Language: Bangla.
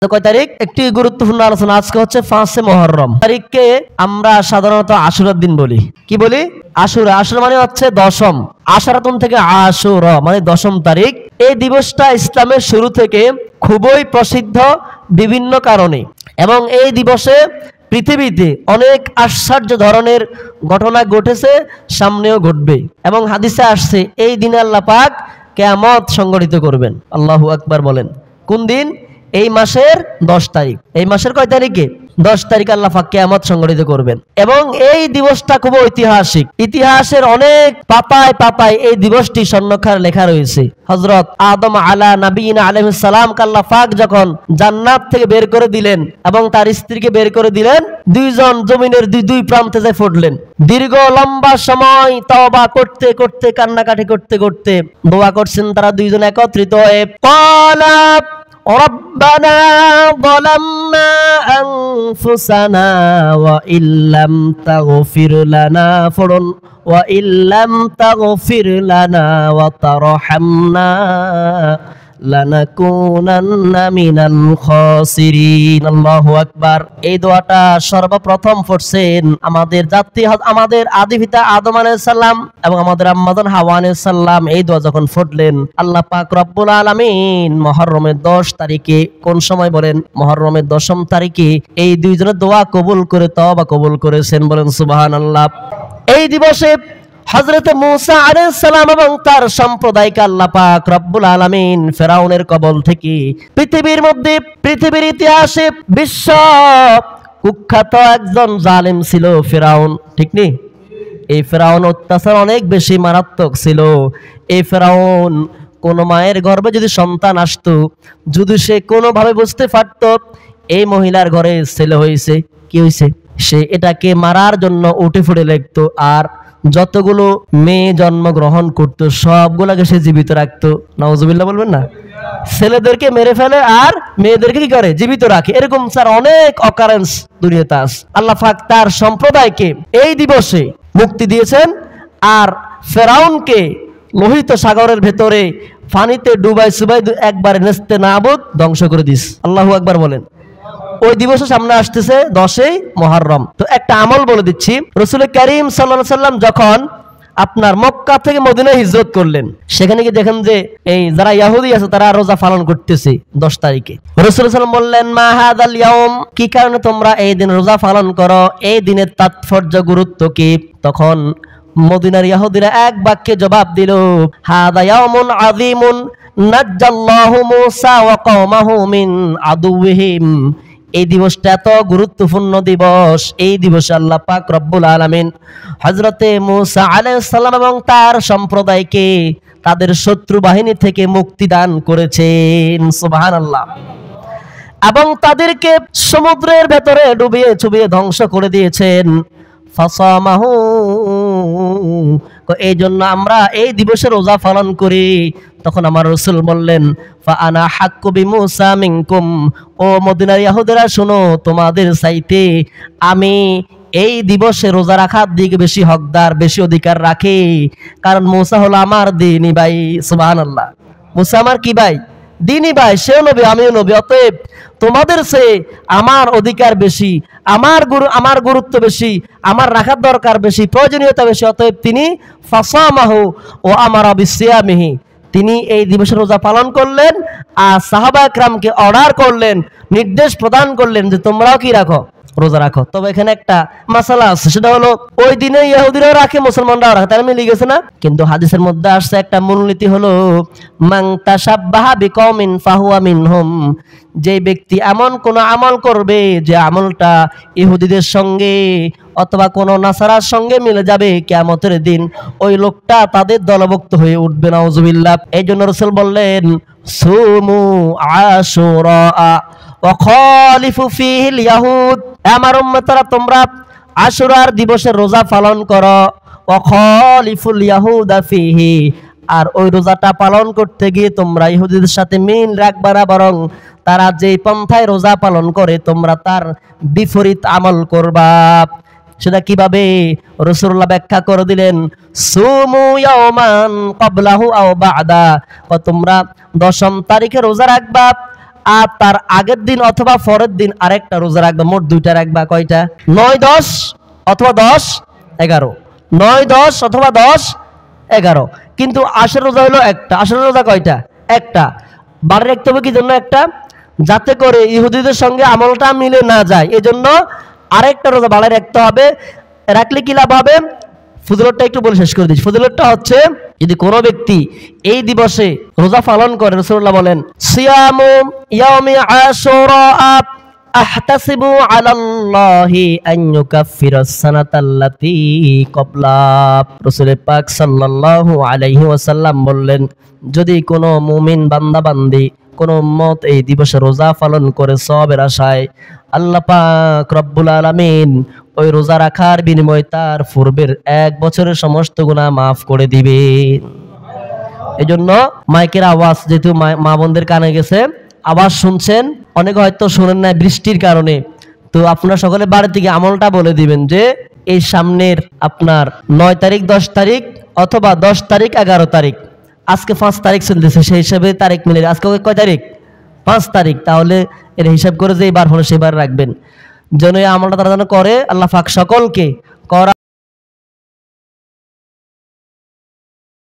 কয় তারিখ? একটি গুরুত্বপূর্ণ আলোচনা। আজকে হচ্ছে 5 মুহররম তারিখকে আমরা সাধারণত আশুরার দিন বলি। কি বলি? আশুরা। আশুরা মানে হচ্ছে দশম। আশারাতুন থেকে আশুরা মানে দশম তারিখ। এই দিবসটা ইসলামের শুরু থেকে খুবই প্রসিদ্ধ বিভিন্ন কারণে, এবং এই দিবসে পৃথিবীতে অনেক আশ্চর্য ধরনের ঘটনা ঘটেছে, সামনেও ঘটবে। এবং হাদিসে আসছে এই দিনে আল্লাহ পাক কিয়ামত সংঘটিত করবেন। আল্লাহু আকবার বলেন। কোন দিন? এই মাসের 10 তারিখ। এই মাসের কয় তারিখে? 10 তারিখ আল্লাহ পাক কিয়ামত সংঘটিত করবেন। এবং এই দিবসটা খুব ঐতিহাসিক। ইতিহাসের অনেক পাতায় পাতায় এই দিবসটি স্বর্ণাক্ষরে লেখা রয়েছে। হযরত আদম আলা নবিয়িনা আলাইহিস সালাম কে আল্লাহ পাক যখন জান্নাত থেকে বের করে দিলেন এবং তার স্ত্রীকে বের করে দিলেন, দুইজন জমিনের দুই প্রান্তে যায় পড়লেন। দীর্ঘ লম্বা সময় তওবা করতে করতে, কান্নাকাটি করতে করতে দোয়া করছেন তারা দুইজন একত্রিত হয়ে। ক্বালা ربنا ظلمنا أنفسنا وإن لم تغفر لنا وإن لم تغفر لنا وترحمنا লানাকুনান্না মিনাল খাসিরিন। আল্লাহু আকবার। এই দোয়াটা সর্বপ্রথম পড়ছেন আমাদের জাতি, আমাদের আদি পিতা আদম আলাইহিস সালাম এবং আমাদের আম্মাজান হাওয়া আলাইহিস সালাম। এই দোয়া যখন পড়লেন, আল্লাহ পাক রব্বুল আলামিন মুহররমের 10 তারিখে, কোন সময় বলেন? মুহররমের 10ম তারিখে এই দুইজনের দোয়া কবুল করে তওবা কবুল করেছেন। বলেন সুবহানাল্লাহ। এই দিবসে হযরত মূসা আলাইহিস সালাম এবং তার সম্প্রদায়কে আল্লাহ পাক রব্বুল আলামিন ফেরাউনের কবল থেকে পৃথিবীর ইতিহাসে বিশ্ব কুখ্যাত একজন জালেম ছিল ফেরাউন। ঠিক নেই? এই ফেরাউন অত্যাচার অনেক বেশি মারাত্মক ছিল। এই ফেরাউন কোন মায়ের গর্ভে যদি সন্তান আসতো, যদি সে কোনোভাবে বুঝতে পারত এই মহিলার ঘরে ছেলে হয়েছে, কি হয়েছে, সে এটাকে মারার জন্য উঠে ফুটে লাগতো। আর যতগুলো মেয়ে জন্মগ্রহণ করতো সবগুলাকে সে জীবিত রাখতো। নাউজুবিল্লাহ বলবেন না? ছেলেদেরকে মেরে ফেলে আর মেয়েদেরকে কি করে? জীবিত রাখে। এরকম স্যার অনেক অকারেন্স দুনিয়াতে আছে। আল্লাহ পাক তার সম্প্রদায়কে এই দিবসে মুক্তি দিয়েছেন, আর ফেরাউনকে লোহিত সাগরের ভেতরে পানিতে ডুবাই সুবাই একবারে নেস্তে নাবুদ ধ্বংস করে দিস। আল্লাহু আকবার বলেন। ওই দিবসের সামনে আসতেছে 10ই মুহররম। তো একটা আমল বলে দিচ্ছি। রাসূল কারীম সাল্লাল্লাহু আলাইহি সাল্লাম যখন আপনার মক্কা থেকে মদিনায় হিজরত করলেন, সেখানে কি দেখেন যে এই যারা ইহুদি আছে তারা রোজা পালন করতেছে 10 তারিখে। রাসূল সাল্লাল্লাহু আলাইহি সাল্লাম বললেন, মা হাদাল ইয়াউম, কি কারণে তোমরা এই দিন রোজা পালন করো? এই দিনের তাৎপর্য, গুরুত্ব কি? তখন মদিনার ইহুদিরা এক বাক্যে জবাব দিল, হাদা ইয়াউমুন আযীমুন নাজ্জাল্লাহু মূসা ওয়া কওমাহু মিন আদুওয়িহিম। এই দিবসটা এত গুরুত্বপূর্ণ দিবস। এই দিবসে আল্লাহ পাক রব্বুল আলামিন হযরতে মূসা আলাইহিস সালাম এবং তার সম্প্রদায়কে তাদের শত্রু বাহিনী থেকে মুক্তি দান করেছেন। সুবহানাল্লাহ। এবং তাদেরকে সমুদ্রের ভেতরে ডুবিয়ে চুবিয়ে ধ্বংস করে দিয়েছেন। ফাসামাহু, এই জন্য আমরা এই দিবসে রোজা পালন করি। তখন আমার রাসূল বললেন, ফা আনা হাক্কু বিমূসা মিনকুম, ও মদিনার ইহুদিরা শোনো, তোমাদের চাইতে আমি এই দিবসে রোজা রাখার দিকে বেশি হকদার, বেশি অধিকার রাখি। কারণ মূসা হলো আমার দিনী ভাই। সুবহানাল্লাহ। মূসা আমার কি ভাই? দিনী ভাই। সেও নবী, আমিও নবী। অতএব তোমাদের চেয়ে আমার অধিকার বেশি, আমার গুরুত্ব বেশি, আমার রাখার দরকার বেশি, প্রয়োজনীয়তা বেশি। অতএব তিনি ফাসামাহু ও আমারা বিসিয়ামিহি, তিনি এই দিবসের রোজা পালন করলেন। আর সাহাবা একরামকে অর্ডার করলেন, নির্দেশ প্রদান করলেন যে তোমরাও কি রাখো? রোজা রাখো। তবে এখানে একটা মাসালা আছে, সেটা হলো ওই দিনে ইহুদিরাও রাখে, মুসলমানরাও রাখে, তারা মিলে গেছে না? কিন্তু হাদিসের মধ্যে আসছে একটা মূলনীতি হলো, মান তাশাব্বাহা বিকওমিন ফাহুয়া মিনহুম, যে ব্যক্তি এমন কোন আমল করবে যে আমলটা ইহুদিদের সঙ্গে অথবা কোন নাসারার সঙ্গে মিলে যাবে, কিয়ামতের দিন ওই লোকটা তাদের দলভুক্ত হয়ে উঠবে। নাউজুবিল্লাহ। এই জন্য রাসূল বললেন, সুমু আশুরা ওয়া খালিফু ফীহিল ইয়াহুদ, আমার উম্মতরা তোমরা আশুরার দিবসে রোজা পালন করো। ওয়া খালিফুল ইয়াহুদা ফীহি, আর ওই রোজাটা পালন করতে গিয়ে তোমরা ইহুদিদের সাথে মিল রাখবা না, বরং তারা যে পন্থায় রোজা পালন করে তোমরা তার বিপরীত আমল করবা। সেটা কিভাবে? রাসূলুল্লাহ ব্যাখ্যা করে দিলেন, সুমু ইয়াওমান ক্বাবলাহু আও বা'দা, তোমরা 10ম তারিখে রোজা রাখবা, আর তার আগের দিন অথবা পরের দিন আরেকটা রোজা রাখবা, মোট 2টা রাখবা। কয়টা? 9, 10 অথবা 10, 11। 9, 10 অথবা 10, 11। কিন্তু আশুরা রোজা হলো একটা। আশুরা রোজা কয়টা? একটা। বারে রাখতে হবে কি জন্য? একটা, যাতে করে ইহুদিদের সঙ্গে আমলটা মিলে না যায়, এজন্য আরেকটা রোজা বাড়ায় রাখতে হবে। রাখলে কি লাভ হবে? ফজিলতটা একটু বলে শেষ করে দিচ্ছি। ফজিলতটা হচ্ছে, যদি কোনো ব্যক্তি এই দিবসে রোজা পালন করে, রাসূলুল্লাহ বলেন, সিয়ামু ইয়াউমি আশুরা আহতাসিবু আলাল্লাহি আন ইউকাফফিরাস সানাতাল্লাতী ক্বাবলা। রাসূল পাক সাল্লাল্লাহু আলাইহি ওয়াসাল্লাম বললেন, যদি কোনো মুমিন বান্দা বান্দি, কোন উম্মত এই দিবসে রোজা পালন করে সওয়াবের আশায়, আল্লাহ পাক রব্বুল আলামিন ওই রোজা রাখার বিনিময়ে তার পূর্বের 1 বছরের সমস্ত গুনাহ মাফ করে দিবেন। এজন্য মাইকের আওয়াজ যেহেতু মা বোনদের কানে গেছে, আওয়াজ শুনছেন, অনেকে হয়তো শুনেন না বৃষ্টির কারণে, তো আপনারা সকলে বাড়ি থেকে আমলটা বলে দিবেন যে এই সামনের আপনার 9 তারিখ, 10 তারিখ অথবা 10 তারিখ, 11 তারিখ, আজকে 5 তারিখ চলতেছে, সেই হিসাবে তারিখ মিলে আজকে কয় তারিখ? 5 তারিখ। তাহলে এর হিসাব করে যে এবার হলো সেবার রাখবেন, যেন এই আমলটা তারা যেন করে। আল্লাহ পাক সকলকে করা